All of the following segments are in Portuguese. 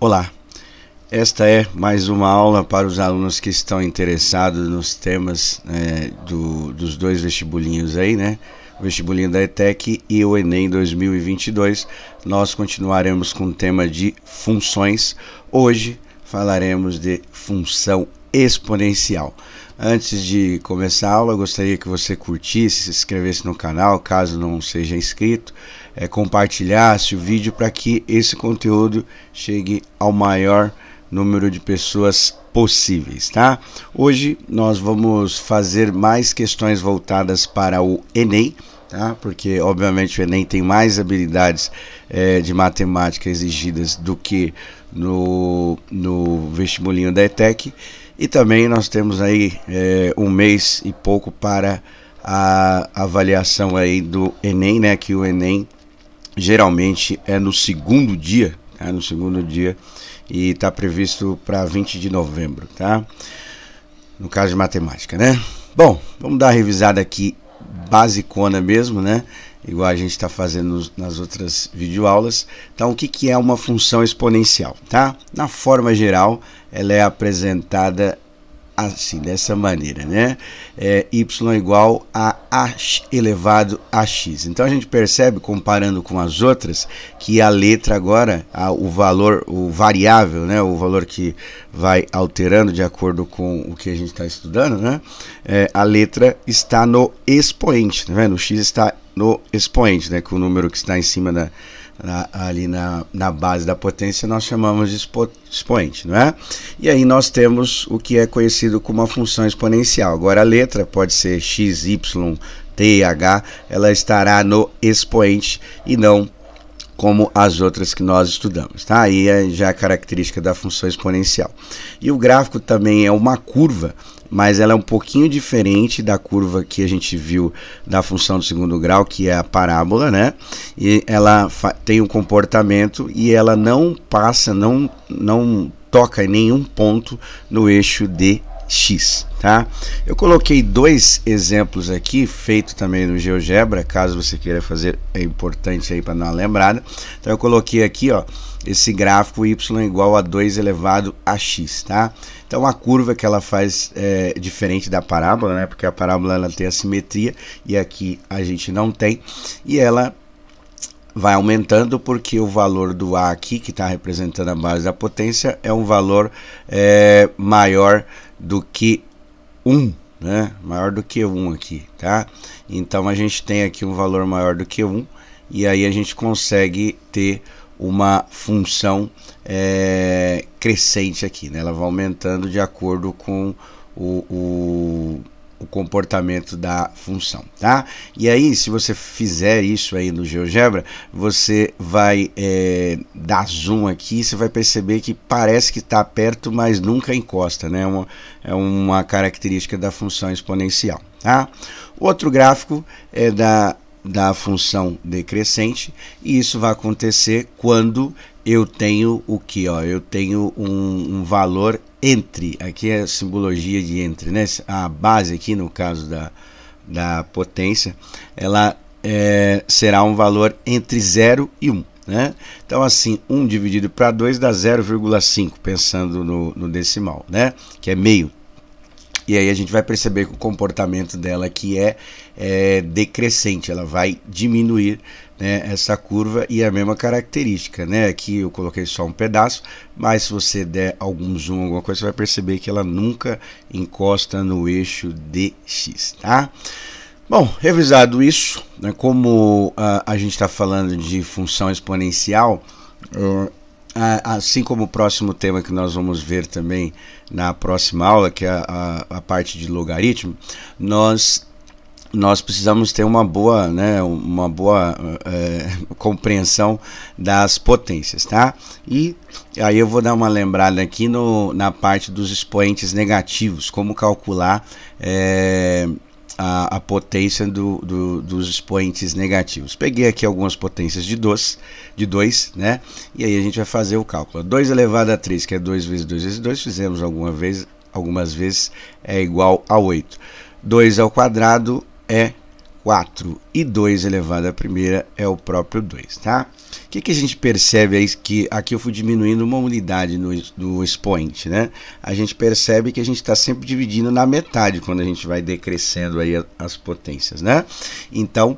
Olá, esta é mais uma aula para os alunos que estão interessados nos temas dos dois vestibulinhos aí, né? O vestibulinho da ETEC e o Enem 2022. Nós continuaremos com o tema de funções. Hoje falaremos de função exponencial. Antes de começar a aula, eu gostaria que você curtisse, se inscrevesse no canal, caso não seja inscrito, compartilhasse o vídeo para que esse conteúdo chegue ao maior número de pessoas possíveis, tá? Hoje nós vamos fazer mais questões voltadas para o Enem, tá? Porque obviamente o Enem tem mais habilidades de matemática exigidas do que no vestibulinho da ETEC. E também nós temos aí um mês e pouco para a avaliação aí do Enem, né? Que o Enem geralmente é no segundo dia, tá? No segundo dia, e está previsto para 20 de novembro, tá? No caso de matemática, né? Bom, vamos dar uma revisada aqui basicona mesmo, né? Igual a gente está fazendo nas outras videoaulas. Então, o que é uma função exponencial, tá? Na forma geral, ela é apresentada assim, dessa maneira, né? Y igual a elevado a x. Então a gente percebe, comparando com as outras, que a letra agora, o valor, o variável, né? O valor que vai alterando de acordo com o que a gente está estudando, né? A letra está no expoente, tá vendo? O x está no expoente, né? Que o número que está em cima ali na base da potência nós chamamos de expoente, não é? E aí nós temos o que é conhecido como uma função exponencial. Agora a letra pode ser x, y, t, h, ela estará no expoente e não como as outras que nós estudamos, tá? Aí é já a característica da função exponencial. E o gráfico também é uma curva, mas ela é um pouquinho diferente da curva que a gente viu da função do segundo grau, que é a parábola, né? E ela tem um comportamento e ela não passa, não toca em nenhum ponto no eixo de x, tá? Eu coloquei dois exemplos aqui, feito também no GeoGebra, caso você queira fazer, é importante aí para dar uma lembrada. Então eu coloquei aqui, ó, esse gráfico y igual a 2 elevado a x, tá? Então a curva que ela faz é diferente da parábola, né? Porque a parábola ela tem a simetria e aqui a gente não tem, e ela vai aumentando porque o valor do A aqui, que está representando a base da potência, é um valor maior do que 1, né? Maior do que 1 aqui, tá? Então a gente tem aqui um valor maior do que 1 e aí a gente consegue ter uma função crescente aqui, né? Ela vai aumentando de acordo com o comportamento da função, tá? E aí, se você fizer isso aí no GeoGebra, você vai dar zoom aqui, você vai perceber que parece que está perto, mas nunca encosta, né? É uma característica da função exponencial, tá? Outro gráfico é da função decrescente, e isso vai acontecer quando eu tenho o que, ó? Eu tenho um valor entre, aqui é a simbologia de entre, né? A base aqui, no caso da potência, ela será um valor entre 0 e 1, né? Então assim, 1 dividido para 2 dá 0,5, pensando no decimal, né? Que é meio. E aí a gente vai perceber que o comportamento dela aqui é decrescente, ela vai diminuir, né, essa curva, e a mesma característica, né? Aqui eu coloquei só um pedaço, mas se você der algum zoom, alguma coisa, você vai perceber que ela nunca encosta no eixo de x, tá? Bom, revisado isso, né, como a gente está falando de função exponencial, assim como o próximo tema que nós vamos ver também na próxima aula, que é a parte de logaritmo, nós precisamos ter uma boa, né, compreensão das potências, tá? E aí eu vou dar uma lembrada aqui na parte dos expoentes negativos, como calcular a potência dos expoentes negativos. Peguei aqui algumas potências de 2, né? E aí a gente vai fazer o cálculo. 2 elevado a 3, que é 2 vezes 2 vezes 2, fizemos algumas vezes, é igual a 8. 2 ao quadrado é 4 e 2 elevado à primeira é o próprio 2, tá? O que a gente percebe aí que aqui eu fui diminuindo uma unidade no expoente, né? A gente percebe que a gente está sempre dividindo na metade quando a gente vai decrescendo aí as potências, né? Então,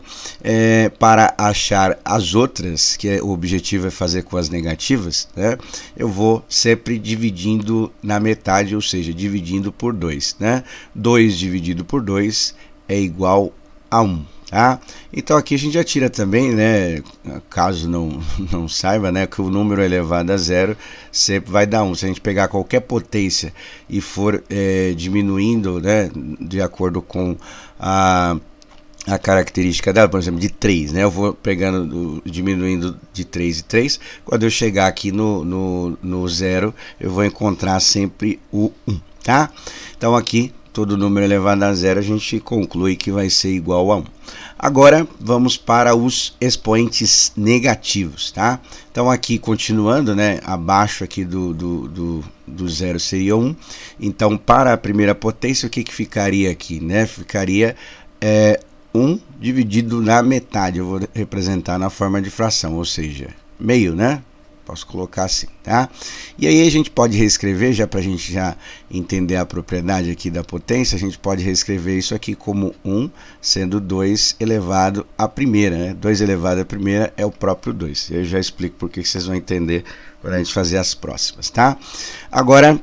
para achar as outras, que o objetivo é fazer com as negativas, né? Eu vou sempre dividindo na metade, ou seja, dividindo por 2, né? 2 dividido por 2 é igual a 1, tá? Então aqui a gente já tira também, né, caso não saiba, né, que o número elevado a zero sempre vai dar 1. Se a gente pegar qualquer potência e for diminuindo, né, de acordo com a característica dela, por exemplo, de 3, né? Eu vou pegando, diminuindo de 3 em 3. Quando eu chegar aqui no zero, eu vou encontrar sempre o 1, tá? Então aqui, todo número elevado a zero, a gente conclui que vai ser igual a 1. Agora, vamos para os expoentes negativos, tá? Então aqui, continuando, né? Abaixo aqui do zero seria 1. Então, para a primeira potência, o que ficaria aqui, né? Ficaria 1 dividido na metade, eu vou representar na forma de fração, ou seja, meio, né? Posso colocar assim, tá? E aí a gente pode reescrever, já para a gente já entender a propriedade aqui da potência, a gente pode reescrever isso aqui como 1, sendo 2 elevado à primeira, né? 2 elevado à primeira é o próprio 2. Eu já explico por que vocês vão entender quando a gente fazer as próximas, tá? Agora,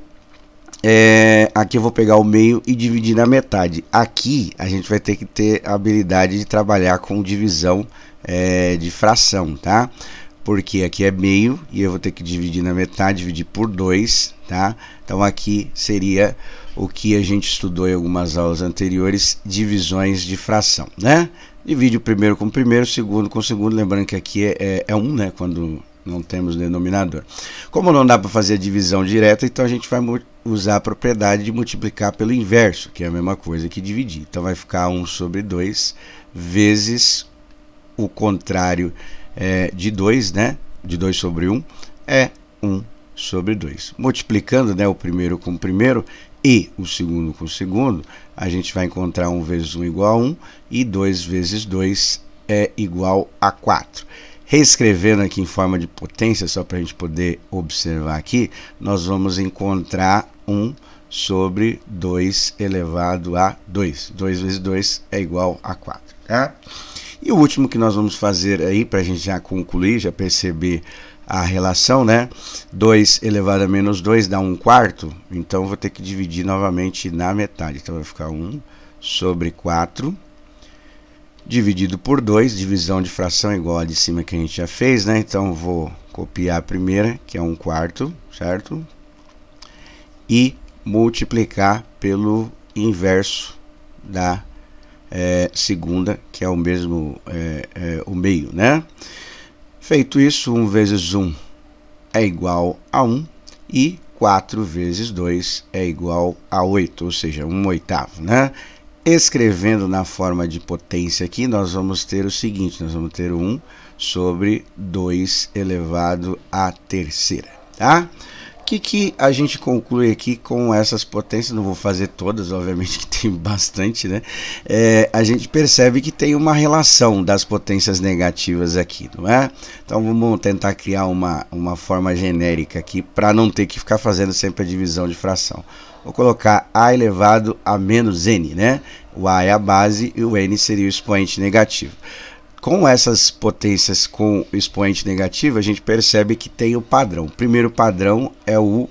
aqui eu vou pegar o meio e dividir na metade. Aqui a gente vai ter que ter a habilidade de trabalhar com divisão de fração, tá? Porque aqui é meio e eu vou ter que dividir na metade, dividir por 2, tá? Então aqui seria o que a gente estudou em algumas aulas anteriores, divisões de fração, né? Divide o primeiro com o primeiro, o segundo com o segundo, lembrando que aqui é 1, né? Quando não temos denominador. Como não dá para fazer a divisão direta, então a gente vai usar a propriedade de multiplicar pelo inverso, que é a mesma coisa que dividir. Então vai ficar 1 sobre 2 vezes o contrário de 2, né? De 2 sobre 1 é 1 sobre 2. Multiplicando, né, o primeiro com o primeiro e o segundo com o segundo, a gente vai encontrar 1 vezes 1 igual a 1 e 2 vezes 2 é igual a 4. Reescrevendo aqui em forma de potência, só para a gente poder observar aqui, nós vamos encontrar 1 sobre 2 elevado a 2. 2 vezes 2 é igual a 4, tá? E o último que nós vamos fazer aí, para a gente já concluir, já perceber a relação, né? 2 elevado a menos 2 dá 1/4, então vou ter que dividir novamente na metade. Então vai ficar 1 sobre 4, dividido por 2, divisão de fração igual a de cima que a gente já fez, né? Então vou copiar a primeira, que é 1/4, certo? E multiplicar pelo inverso da segunda, que é o mesmo, o meio, né? Feito isso, 1 vezes 1 é igual a 1 e 4 vezes 2 é igual a 8, ou seja, 1/8, né? Escrevendo na forma de potência aqui, nós vamos ter o seguinte, nós vamos ter 1 sobre 2 elevado à terceira, tá? O que a gente conclui aqui com essas potências? Não vou fazer todas, obviamente que tem bastante, né? A gente percebe que tem uma relação das potências negativas aqui, não é? Então vamos tentar criar uma forma genérica aqui para não ter que ficar fazendo sempre a divisão de fração. Vou colocar a elevado a menos n, né? O a é a base e o n seria o expoente negativo. Com essas potências com expoente negativo, a gente percebe que tem o padrão. O primeiro padrão é o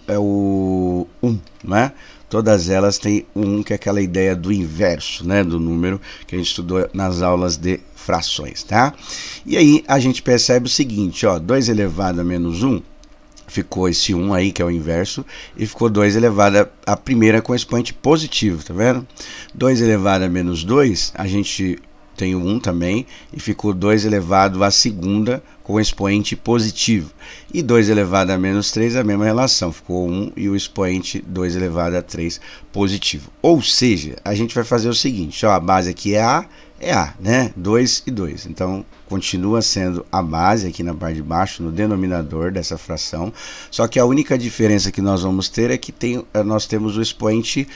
1, não é? Todas elas têm o 1, que é aquela ideia do inverso, né? Do número que a gente estudou nas aulas de frações, tá? E aí a gente percebe o seguinte, ó, 2 elevado a menos 1, ficou esse 1 aí, que é o inverso, e ficou 2 elevado a primeira com expoente positivo, tá vendo? 2 elevado a menos 2, a gente tem o 1 também, e ficou 2 elevado à segunda com expoente positivo. E 2 elevado a menos 3, a mesma relação, ficou 1 e o expoente 2 elevado a 3 positivo. Ou seja, a gente vai fazer o seguinte, ó, a base aqui é A é A, né? 2 e 2. Então, continua sendo a base aqui na parte de baixo, no denominador dessa fração. Só que a única diferença que nós vamos ter é que nós temos o expoente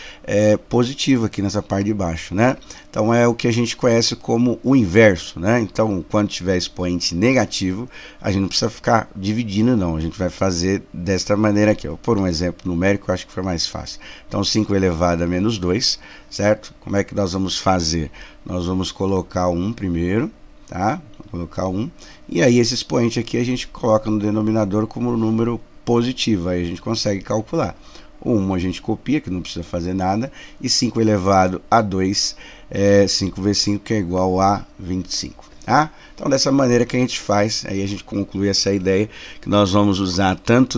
positivo aqui nessa parte de baixo, né? Então, é o que a gente conhece como o inverso, né? Então, quando tiver expoente negativo, a gente não precisa ficar dividindo, não. A gente vai fazer desta maneira aqui. Vou pôr um exemplo numérico, eu acho que foi mais fácil. Então, 5 elevado a menos 2, certo? Como é que nós vamos fazer? Nós vamos colocar 1 primeiro, tá? Vou colocar 1. E aí esse expoente aqui a gente coloca no denominador como número positivo. Aí a gente consegue calcular. O 1 a gente copia, que não precisa fazer nada. E 5 elevado a 2, 5 vezes 5, que é igual a 25. Tá? Então, dessa maneira que a gente faz, aí a gente conclui essa ideia que nós vamos usar tanto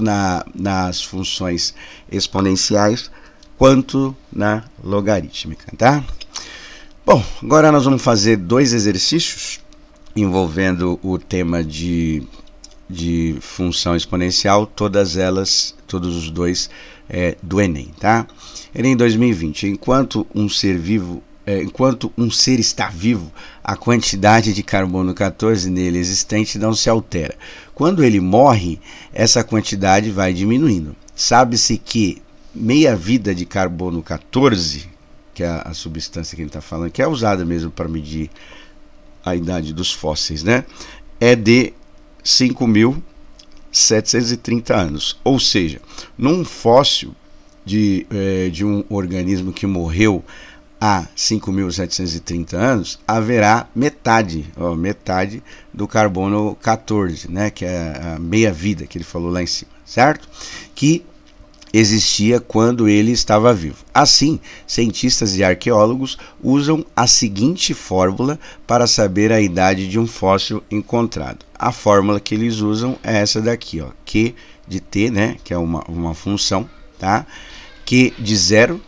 nas funções exponenciais quanto na logarítmica, tá? Bom, agora nós vamos fazer 2 exercícios envolvendo o tema de função exponencial, todos os dois do Enem, tá? Enem 2020, enquanto um ser está vivo, a quantidade de carbono 14 nele existente não se altera. Quando ele morre, essa quantidade vai diminuindo. Sabe-se que meia-vida de carbono 14, que é a substância que a gente está falando, que é usada mesmo para medir a idade dos fósseis, né? É de 5.730 anos. Ou seja, num fóssil de um organismo que morreu há 5.730 anos, haverá metade do carbono 14, né? Que é a meia-vida que ele falou lá em cima, certo? Que existia quando ele estava vivo. Assim, cientistas e arqueólogos usam a seguinte fórmula para saber a idade de um fóssil encontrado. A fórmula que eles usam é essa daqui, ó, Q de T, né, que é uma função, tá? Q de 0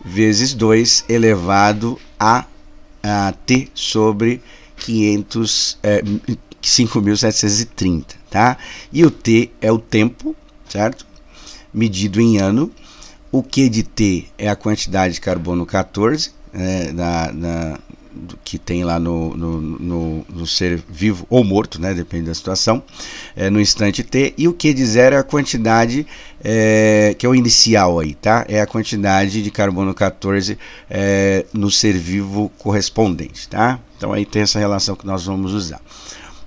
vezes 2 elevado a T sobre 5.730, tá? E o T é o tempo, certo? Medido em ano. O Q de T é a quantidade de carbono 14 que tem lá no ser vivo ou morto, né, depende da situação, no instante T. E o Q de 0 é a quantidade que é o inicial aí, tá? É a quantidade de carbono 14 no ser vivo correspondente, tá? Então aí tem essa relação que nós vamos usar.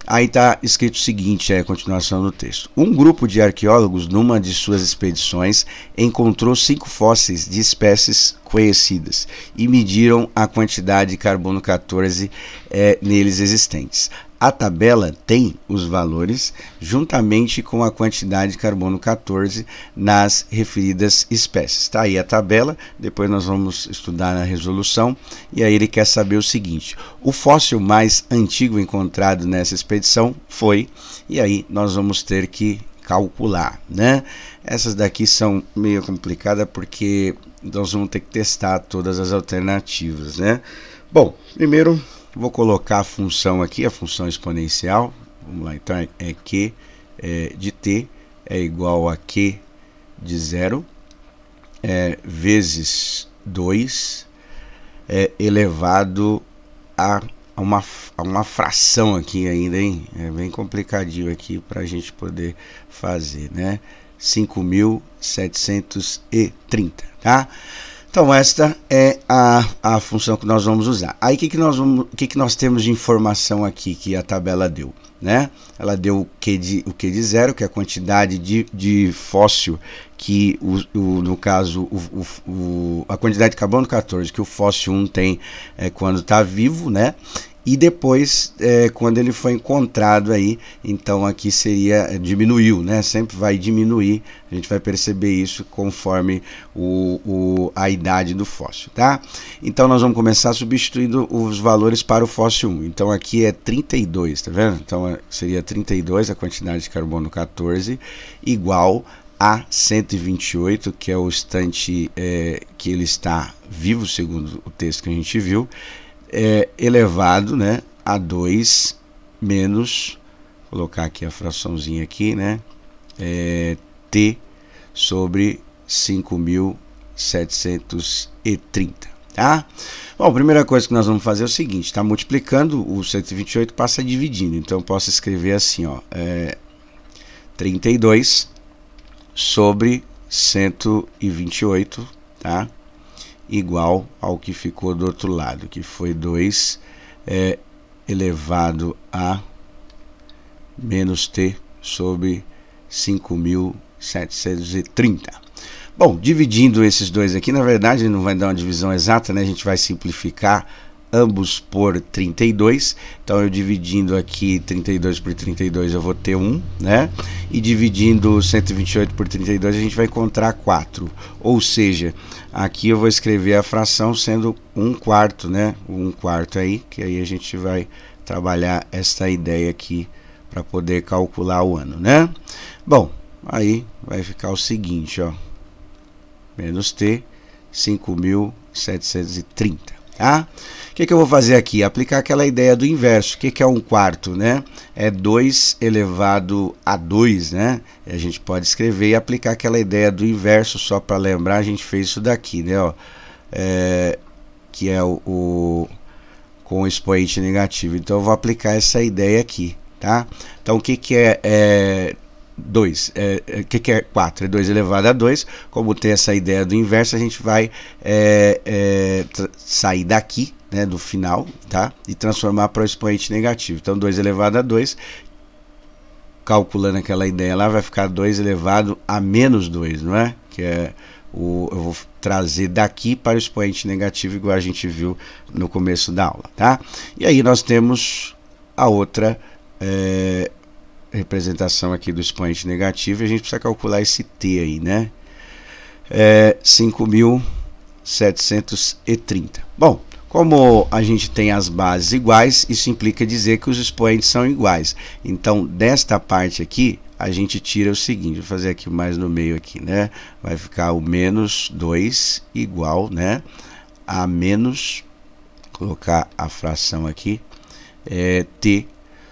Aí está escrito o seguinte, a continuação do texto. Um grupo de arqueólogos, numa de suas expedições, encontrou 5 fósseis de espécies conhecidas e mediram a quantidade de carbono 14 neles existentes. A tabela tem os valores juntamente com a quantidade de carbono 14 nas referidas espécies. Está aí a tabela, depois nós vamos estudar na resolução. E aí ele quer saber o seguinte: o fóssil mais antigo encontrado nessa expedição foi, e aí nós vamos ter que calcular, né? Essas daqui são meio complicadas porque nós vamos ter que testar todas as alternativas, né? Bom, primeiro vou colocar a função aqui, a função exponencial. Vamos lá, então é Q de T é igual a Q de 0 vezes 2 elevado a uma fração aqui ainda, hein? É bem complicadinho aqui para a gente poder fazer, né? 5.730, tá? Então esta é a função que nós vamos usar. Aí o que nós temos de informação aqui que a tabela deu, né? Ela deu o Q de 0, que é a quantidade de fóssil que no caso a quantidade de carbono 14 que o fóssil 1 tem quando está vivo, né? E depois, quando ele foi encontrado aí, então aqui diminuiu, né? Sempre vai diminuir, a gente vai perceber isso conforme a idade do fóssil, tá? Então nós vamos começar substituindo os valores para o fóssil 1. Então aqui é 32, tá vendo? Então seria 32 a quantidade de carbono 14, igual a 128, que é o instante que ele está vivo, segundo o texto que a gente viu, elevado, né, a 2 menos, vou colocar aqui a fraçãozinha aqui, né, T sobre 5.730, tá? Bom, a primeira coisa que nós vamos fazer é o seguinte, está multiplicando, o 128 passa dividindo, então eu posso escrever assim, ó, 32 sobre 128, tá? Igual ao que ficou do outro lado, que foi 2 elevado a menos t sobre 5.730. Bom, dividindo esses dois aqui, na verdade não vai dar uma divisão exata, né? A gente vai simplificar ambos por 32, então eu dividindo aqui 32 por 32 eu vou ter 1, né? E dividindo 128 por 32 a gente vai encontrar 4, ou seja, aqui eu vou escrever a fração sendo 1/4, né? 1/4 aí, que aí a gente vai trabalhar esta ideia aqui para poder calcular o ano, né? Bom, aí vai ficar o seguinte, ó, menos t, 5.730, tá? O que eu vou fazer aqui? Aplicar aquela ideia do inverso. O que é 1/4, né? É 2 elevado a 2, né? A gente pode escrever e aplicar aquela ideia do inverso, só para lembrar, a gente fez isso daqui, né? Ó, que é com o expoente negativo. Então eu vou aplicar essa ideia aqui, tá? Então o que é 2, o que é 4? É 2 elevado a 2. Como tem essa ideia do inverso, a gente vai sair daqui, né, do final, tá? E transformar para o expoente negativo. Então 2 elevado a 2, calculando aquela ideia lá, vai ficar 2 elevado a menos 2, não é? Que é eu vou trazer daqui para o expoente negativo, igual a gente viu no começo da aula, tá? E aí nós temos a outra representação aqui do expoente negativo, e a gente precisa calcular esse t aí, né? 5.730. Bom, como a gente tem as bases iguais, isso implica dizer que os expoentes são iguais. Então, desta parte aqui, a gente tira o seguinte, vou fazer aqui mais no meio aqui, né? Vai ficar o menos 2 igual, né? A menos, colocar a fração aqui, t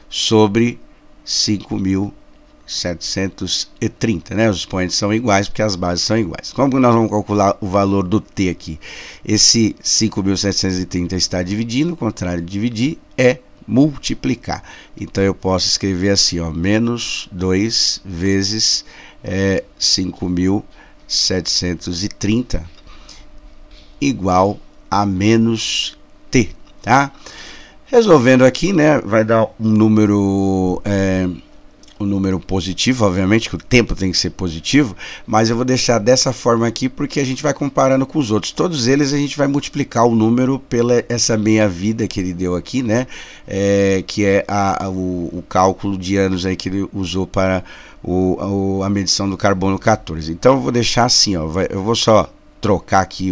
sobre 5.730, né? Os expoentes são iguais porque as bases são iguais. Como que nós vamos calcular o valor do t aqui? Esse 5.730 está dividindo, o contrário de dividir é multiplicar. Então eu posso escrever assim, ó, menos 2 vezes 5.730 igual a menos t, tá? Resolvendo aqui, né, vai dar um número positivo, obviamente que o tempo tem que ser positivo, mas eu vou deixar dessa forma aqui porque a gente vai comparando com os outros. Todos eles a gente vai multiplicar o número pela essa meia-vida que ele deu aqui, né, que é o cálculo de anos aí que ele usou para a medição do carbono 14. Então eu vou deixar assim, ó, eu vou só trocar aqui,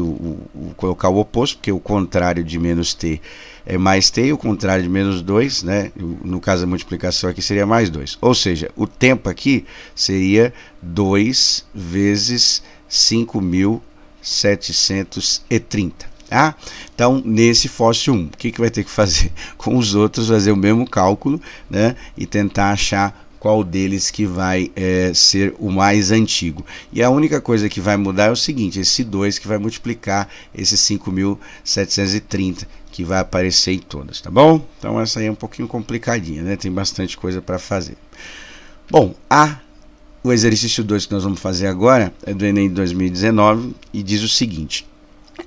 colocar o oposto, porque o contrário de menos t é mais t, e o contrário de menos 2, né? No caso da multiplicação aqui seria mais 2. Ou seja, o tempo aqui seria 2 vezes 5.730. Tá? Então, nesse fóssil 1, o que vai ter que fazer? Com os outros, fazer o mesmo cálculo, né? E tentar achar qual deles que vai ser o mais antigo. E a única coisa que vai mudar é o seguinte, esse 2 que vai multiplicar esse 5.730, que vai aparecer em todas, tá bom? Então essa aí é um pouquinho complicadinha, né? Tem bastante coisa para fazer. Bom, o exercício 2 que nós vamos fazer agora é do Enem de 2019 e diz o seguinte: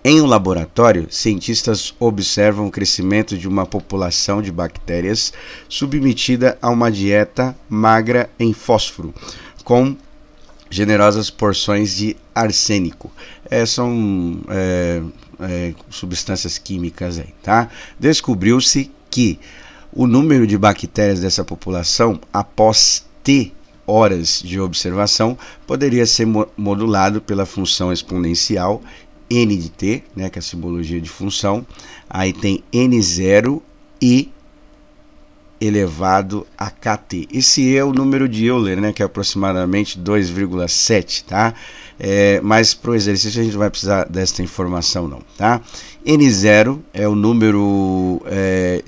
em um laboratório, cientistas observam o crescimento de uma população de bactérias submetida a uma dieta magra em fósforo, com generosas porções de arsênico. São substâncias químicas aí, tá? Descobriu-se que o número de bactérias dessa população, após T horas de observação, poderia ser modulado pela função exponencial n de t, né, que é a simbologia de função. Aí tem n0 e elevado a kt. Esse é o número de Euler, né, que é aproximadamente 2,7, tá? Mas para o exercício a gente não vai precisar desta informação não, tá? N0 é o número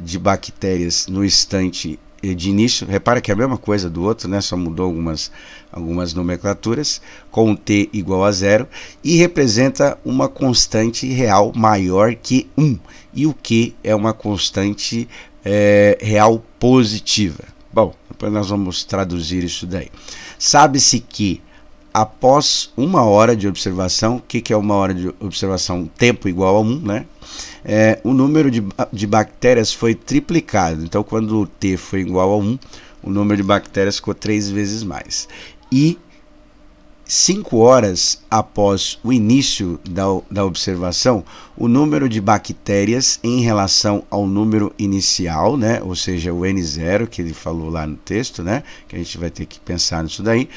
de bactérias no instante de início, repara que é a mesma coisa do outro, né? Só mudou algumas nomenclaturas, com o t igual a 0, e representa uma constante real maior que 1, e o q é uma constante real positiva. Bom, depois nós vamos traduzir isso daí. Sabe-se que após 1 hora de observação, o que é 1 hora de observação? Tempo igual a 1, né? O número de bactérias foi triplicado. Então, quando o T foi igual a 1, o número de bactérias ficou 3 vezes mais. E 5 horas após o início da observação, o número de bactérias em relação ao número inicial, né? Ou seja, o N0, que ele falou lá no texto, né? Que a gente vai ter que pensar nisso daí,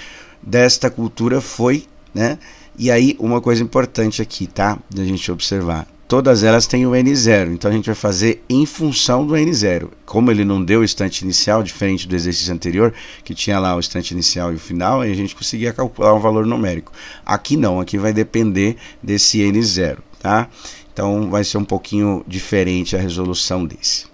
desta cultura foi, né? E aí, uma coisa importante aqui, tá? Da gente observar. Todas elas têm o N0, então a gente vai fazer em função do N0. Como ele não deu o instante inicial, diferente do exercício anterior, que tinha lá o instante inicial e o final, aí a gente conseguia calcular um valor numérico. Aqui não, aqui vai depender desse N0, tá? Então vai ser um pouquinho diferente a resolução desse.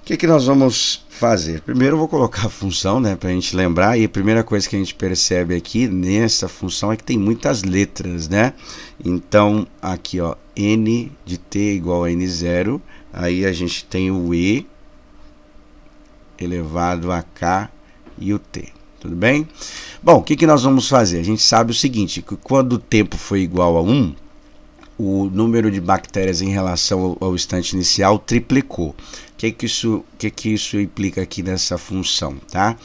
O que nós vamos fazer? Primeiro eu vou colocar a função, né, para a gente lembrar, e a primeira coisa que a gente percebe aqui nessa função é que tem muitas letras, né? Então aqui, ó, n de t igual a n0, aí a gente tem o e elevado a k e o t, tudo bem? Bom, o que nós vamos fazer? A gente sabe o seguinte, que quando o tempo foi igual a 1, o número de bactérias em relação ao instante inicial triplicou. O que isso implica aqui nessa função, tá?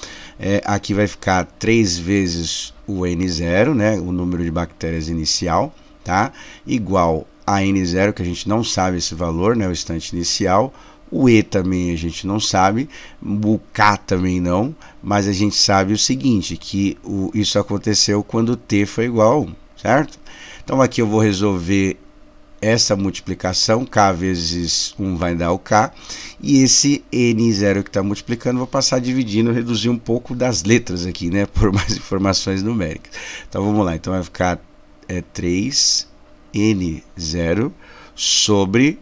Aqui vai ficar 3 vezes o N0, né? O número de bactérias inicial, tá? Igual a N0, que a gente não sabe esse valor, né? O instante inicial. O E também a gente não sabe, o K também não, mas a gente sabe o seguinte, que isso aconteceu quando o T foi igual a 1, certo? Então aqui eu vou resolver essa multiplicação, K vezes 1 vai dar o K, e esse N0 que está multiplicando, vou passar dividindo, reduzir um pouco das letras aqui, né, por mais informações numéricas. Então vamos lá, então vai ficar 3N0 sobre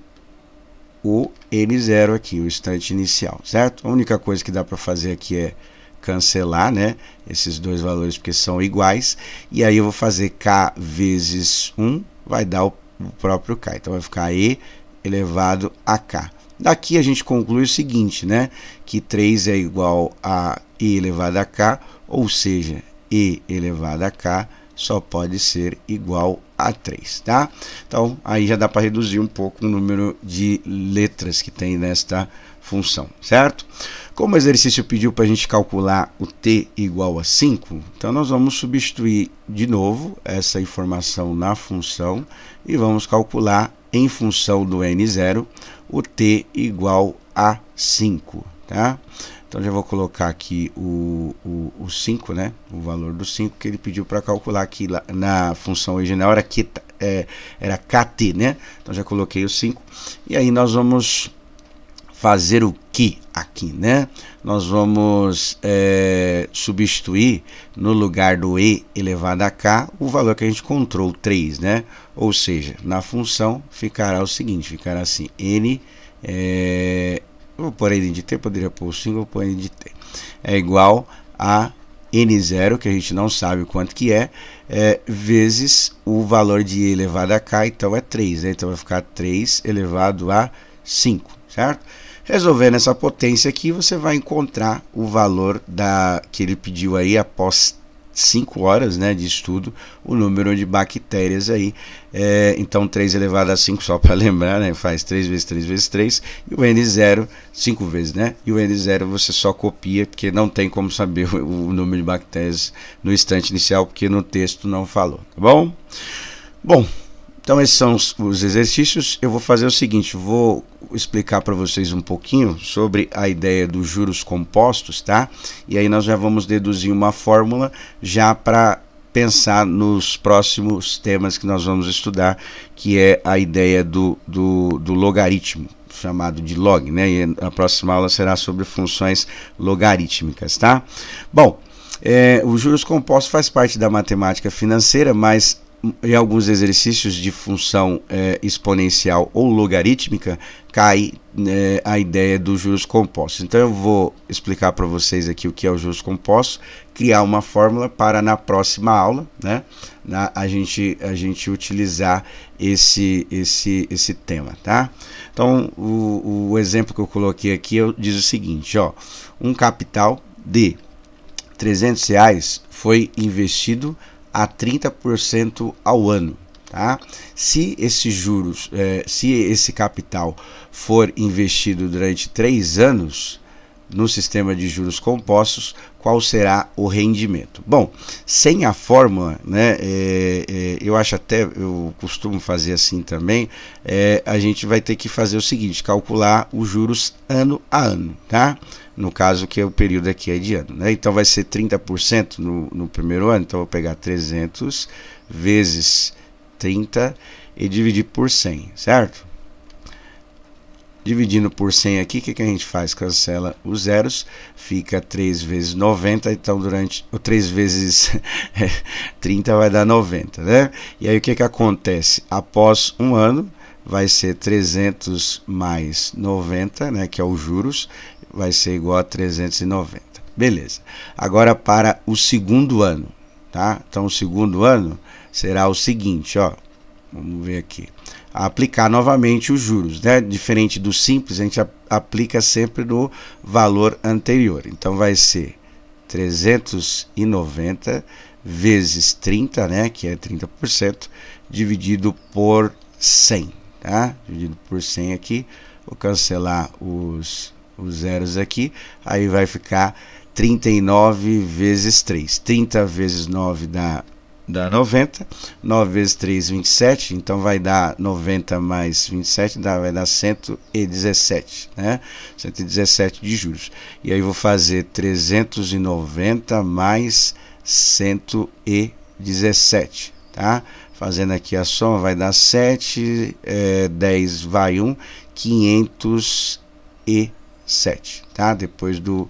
o N0 aqui, o instante inicial, certo? A única coisa que dá para fazer aqui é cancelar, né, esses dois valores porque são iguais, e aí eu vou fazer K vezes 1, vai dar o próprio K, então vai ficar E elevado a K. Daqui a gente conclui o seguinte, né, que 3 é igual a E elevado a K, ou seja, E elevado a K só pode ser igual a 3, tá? Então, aí já dá para reduzir um pouco o número de letras que tem nesta função, certo? Como o exercício pediu para a gente calcular o t igual a 5, então nós vamos substituir de novo essa informação na função e vamos calcular em função do n0 o t igual a 5, tá? Então já vou colocar aqui o 5, né? O valor do 5 que ele pediu para calcular aqui na função original era kt, né? Então já coloquei o 5 e aí nós vamos fazer o que aqui, né? Nós vamos substituir no lugar do e elevado a k o valor que a gente encontrou, 3, né? Ou seja, na função ficará o seguinte, ficará assim, n, vou pôr n de t, poderia pôr 5, vou pôr n de t, é igual a n0, que a gente não sabe quanto que vezes o valor de e elevado a k, então é 3, né? Então vai ficar 3 elevado a 5, certo? Resolvendo essa potência aqui, você vai encontrar o valor que ele pediu aí após 5 horas, né, de estudo, o número de bactérias aí. Então 3 elevado a 5, só para lembrar, né, faz 3 vezes 3 vezes 3, e o N0, 5 vezes, né? E o N0 você só copia, porque não tem como saber o número de bactérias no instante inicial, porque no texto não falou, tá bom? Bom, então esses são os exercícios. Eu vou fazer o seguinte, vou explicar para vocês um pouquinho sobre a ideia dos juros compostos, tá? E aí nós já vamos deduzir uma fórmula já para pensar nos próximos temas que nós vamos estudar, que é a ideia do logaritmo, chamado de log, né? E a próxima aula será sobre funções logarítmicas, tá? Bom, os juros compostos faz parte da matemática financeira, mas em alguns exercícios de função exponencial ou logarítmica, cai a ideia dos juros compostos. Então eu vou explicar para vocês aqui o que é os juros compostos, criar uma fórmula para na próxima aula, né, a gente utilizar esse tema, tá? Então o exemplo que eu coloquei aqui diz o seguinte, ó, um capital de R$300 foi investido a 30% ao ano, tá? Se esses juros, se esse capital for investido durante 3 anos no sistema de juros compostos, qual será o rendimento? Bom, sem a fórmula, né, eu costumo fazer assim também, a gente vai ter que fazer o seguinte, calcular os juros ano a ano, tá? No caso que o período aqui é de ano, né? Então vai ser 30% no primeiro ano, então eu vou pegar 300 vezes 30 e dividir por 100, certo? Dividindo por 100 aqui, o que a gente faz? Cancela os zeros, fica 3 vezes 90, então ou 3 vezes 30 vai dar 90, né? E aí o que acontece? Após um ano, vai ser 300 mais 90, né, que é os juros, vai ser igual a 390. Beleza. Agora para o segundo ano, tá? Então o segundo ano será o seguinte, ó. Vamos ver aqui. Aplicar novamente os juros, né? Diferente do simples, a gente aplica sempre no valor anterior. Então vai ser 390 vezes 30, né, que é 30%, dividido por 100, tá? Dividido por 100 aqui. Vou cancelar os zeros aqui, aí vai ficar 39 vezes 3. 30 vezes 9 dá 90, 9 vezes 3, 27, então vai dar 90 mais 27, vai dar 117, né? 117 de juros. E aí vou fazer 390 mais 117, tá? Fazendo aqui a soma, vai dar 7, 10 vai 1, 507, tá? Depois do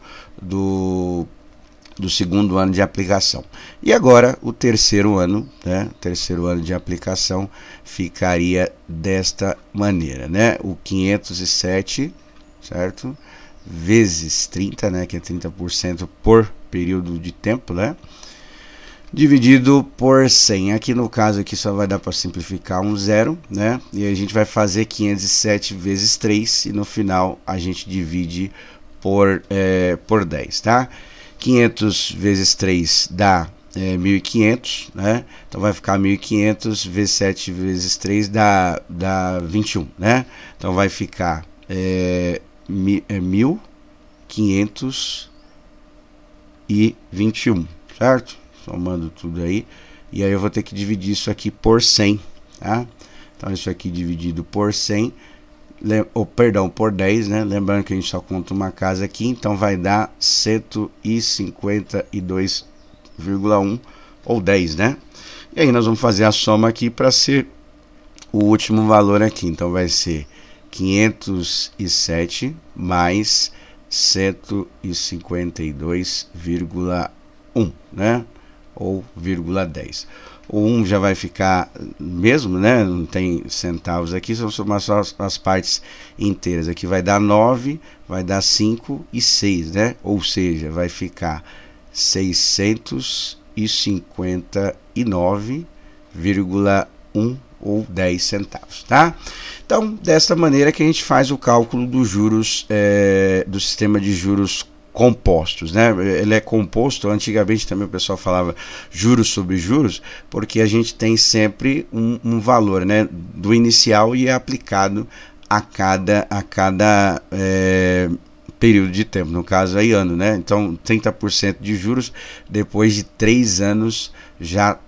segundo ano de aplicação. E agora o terceiro ano, né? O terceiro ano de aplicação ficaria desta maneira, né? O 507, certo? Vezes 30, né? Que é 30% por período de tempo, né? Dividido por 100. Aqui no caso aqui só vai dar para simplificar um zero, né? E a gente vai fazer 507 vezes 3 e no final a gente divide por 10, tá? 500 vezes 3 dá 1.500, né? Então vai ficar 1.500 vezes 7 vezes 3 dá 21, né? Então vai ficar 1.521, certo? Somando tudo aí. E aí eu vou ter que dividir isso aqui por 100, tá? Então isso aqui dividido por 100, por 10, né? Lembrando que a gente só conta uma casa aqui, então vai dar 152,1 ou 10, né? E aí nós vamos fazer a soma aqui para ser o último valor aqui. Então vai ser 507 mais 152,1, né? Ou 0,10. O 1 já vai ficar mesmo, né? Não tem centavos aqui, só somar só as partes inteiras. Aqui vai dar 9, vai dar 5 e 6, né? Ou seja, vai ficar 659,1 ou 10 centavos, tá? Então, desta maneira que a gente faz o cálculo dos juros, do sistema de juros compostos, né? Ele é composto, antigamente também o pessoal falava juros sobre juros, porque a gente tem sempre um valor, né, do inicial e é aplicado a cada período de tempo, no caso aí ano, né? Então 30% de juros depois de 3 anos já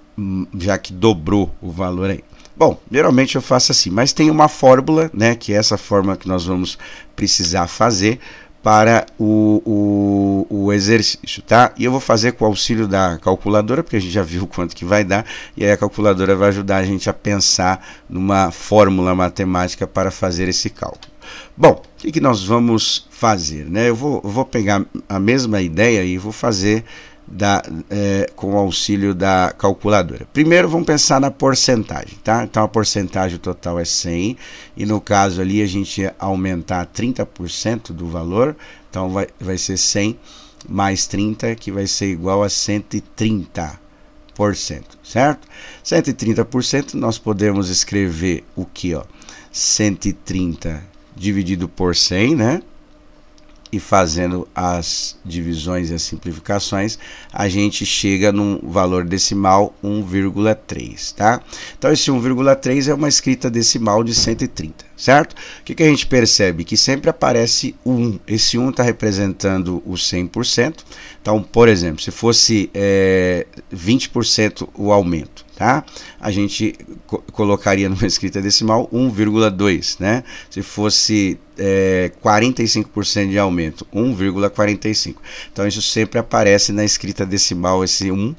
que dobrou o valor aí. Bom, geralmente eu faço assim, mas tem uma fórmula, né, que é essa fórmula que nós vamos precisar fazer para o exercício, tá? E eu vou fazer com o auxílio da calculadora, porque a gente já viu quanto que vai dar, e aí a calculadora vai ajudar a gente a pensar numa fórmula matemática para fazer esse cálculo. Bom, o que nós vamos fazer, né? Eu vou pegar a mesma ideia e vou fazer com o auxílio da calculadora. Primeiro vamos pensar na porcentagem, tá? Então a porcentagem total é 100 e no caso ali a gente ia aumentar 30% do valor, então vai ser 100 mais 30, que vai ser igual a 130%, certo? 130% nós podemos escrever o que, ó? 130 dividido por 100, né? E fazendo as divisões e as simplificações, a gente chega num valor decimal 1,3, tá? Então esse 1,3 é uma escrita decimal de 130, certo? O que a gente percebe? Que sempre aparece o 1. Esse 1 está representando o 100%. Então, por exemplo, se fosse 20% o aumento, tá? A gente colocaria numa escrita decimal 1,2, né? Se fosse 45% de aumento, 1,45. Então isso sempre aparece na escrita decimal, esse 1,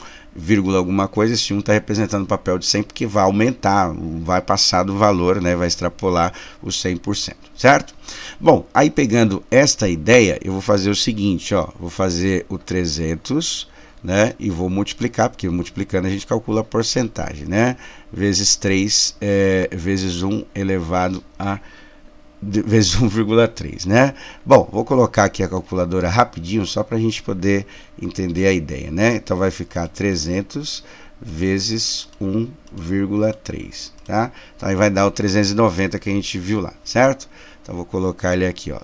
alguma coisa, esse 1 está representando o papel de 100 porque vai aumentar, vai passar do valor, né? Vai extrapolar os 100%, certo? Bom, aí pegando esta ideia, eu vou fazer o seguinte, ó, vou fazer o 300, né, e vou multiplicar, porque multiplicando a gente calcula a porcentagem, né, vezes 3 vezes 1 elevado a vezes 1,3, né? Bom, vou colocar aqui a calculadora rapidinho, só para a gente poder entender a ideia, né? Então vai ficar 300 vezes 1,3, tá? Então aí vai dar o 390 que a gente viu lá, certo? Então vou colocar ele aqui, ó,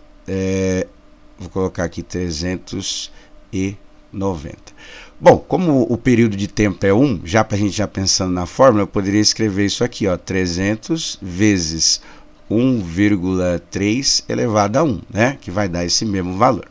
vou colocar aqui 390. Bom, como o período de tempo é 1, já para a gente já pensando na fórmula, eu poderia escrever isso aqui, ó, 300 vezes 1,3 elevado a 1, né, que vai dar esse mesmo valor.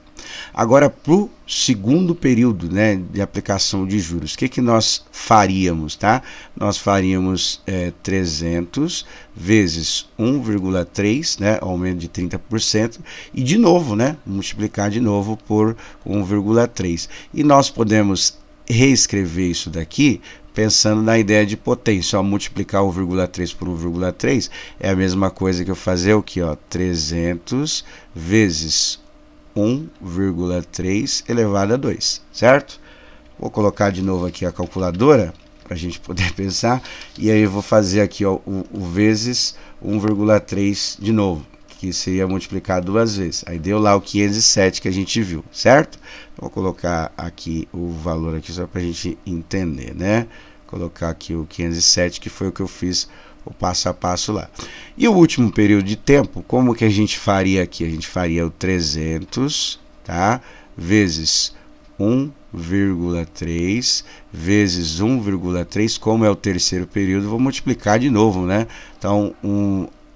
Agora, para o segundo período, né, de aplicação de juros, o que nós faríamos, tá? Nós faríamos 300 vezes 1,3, né, aumento de 30%, e de novo, né, multiplicar de novo por 1,3. E nós podemos reescrever isso daqui pensando na ideia de potência. Ó, multiplicar 1,3 por 1,3 é a mesma coisa que eu fazer o que, ó, 300 vezes 1,3 elevado a 2, certo? Vou colocar de novo aqui a calculadora para a gente poder pensar, e aí eu vou fazer aqui, ó, o vezes 1,3 de novo, que seria multiplicar duas vezes. Aí deu lá o 507 que a gente viu, certo? Vou colocar aqui o valor aqui só para a gente entender, né? Colocar aqui o 507, que foi o que eu fiz o passo a passo lá. E o último período de tempo, como que a gente faria aqui? A gente faria o 300, tá? Vezes 1,3 vezes 1,3, como é o terceiro período, vou multiplicar de novo, né? Então,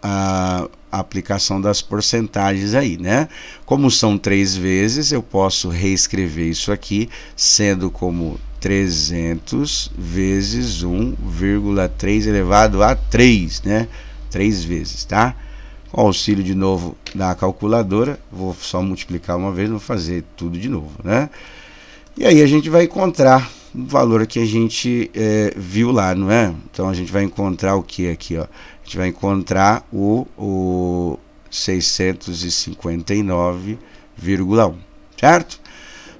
a aplicação das porcentagens aí, né? Como são 3 vezes, eu posso reescrever isso aqui, sendo como 300 vezes 1,3 elevado a 3, né? 3 vezes, tá? Com auxílio de novo da calculadora, vou só multiplicar uma vez, não vou fazer tudo de novo, né? E aí a gente vai encontrar o valor que a gente viu lá, não é? Então a gente vai encontrar o que aqui, ó? A gente vai encontrar o 659,1, certo?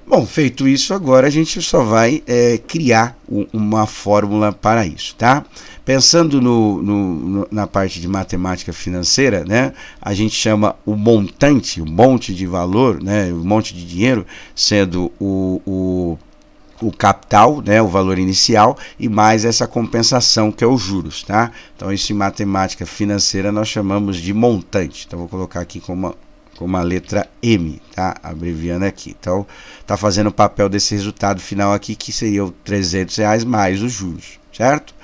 Bom, feito isso, agora a gente só vai criar uma fórmula para isso, tá? Pensando na parte de matemática financeira, né? A gente chama o montante, o monte de valor, né? O monte de dinheiro, sendo o capital, né, o valor inicial, e mais essa compensação que é os juros, tá? Então isso em matemática financeira nós chamamos de montante. Então vou colocar aqui como a letra M, tá? Abreviando aqui. Então tá fazendo o papel desse resultado final aqui, que seria o R$300 mais os juros, certo?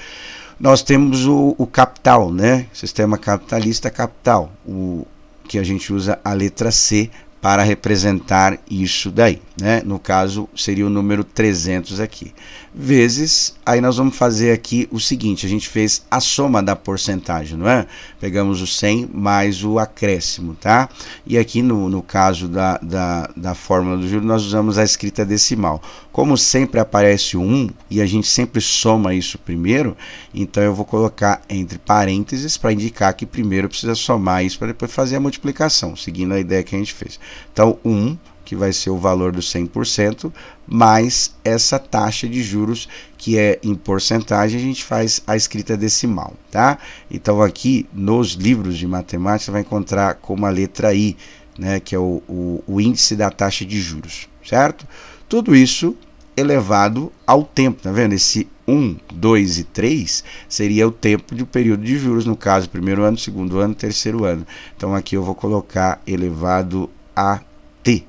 Nós temos o capital, né? Sistema capitalista capital, o que a gente usa a letra C para representar isso daí, né? No caso, seria o número 300 aqui. Vezes, aí nós vamos fazer aqui o seguinte, a gente fez a soma da porcentagem, não é? Pegamos o 100 mais o acréscimo, tá? E aqui no caso da fórmula do juro, nós usamos a escrita decimal. Como sempre aparece o 1 e a gente sempre soma isso primeiro, então eu vou colocar entre parênteses para indicar que primeiro precisa somar isso para depois fazer a multiplicação, seguindo a ideia que a gente fez. Então, 1 que vai ser o valor do 100%, mais essa taxa de juros, que é em porcentagem, a gente faz a escrita decimal, tá? Então aqui nos livros de matemática você vai encontrar como a letra I, né, que é o índice da taxa de juros, certo? Tudo isso elevado ao tempo, tá vendo? Esse 1, 2 e 3 seria o tempo do período de juros, no caso, primeiro ano, segundo ano, terceiro ano. Então aqui eu vou colocar elevado a t,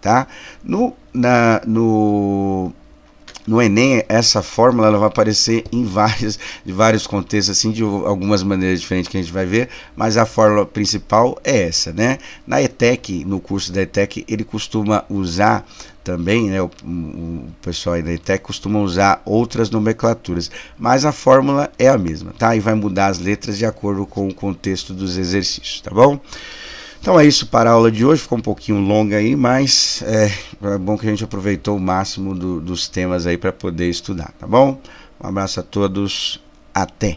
tá? No Enem, essa fórmula ela vai aparecer em vários contextos, assim, de algumas maneiras diferentes que a gente vai ver, mas a fórmula principal é essa, né? Na ETEC, no curso da ETEC, ele costuma usar também, né, o pessoal aí da ETEC costuma usar outras nomenclaturas, mas a fórmula é a mesma, tá? E vai mudar as letras de acordo com o contexto dos exercícios, tá bom? Então é isso para a aula de hoje, ficou um pouquinho longa aí, mas é bom que a gente aproveitou o máximo dos temas aí para poder estudar, tá bom? Um abraço a todos, até!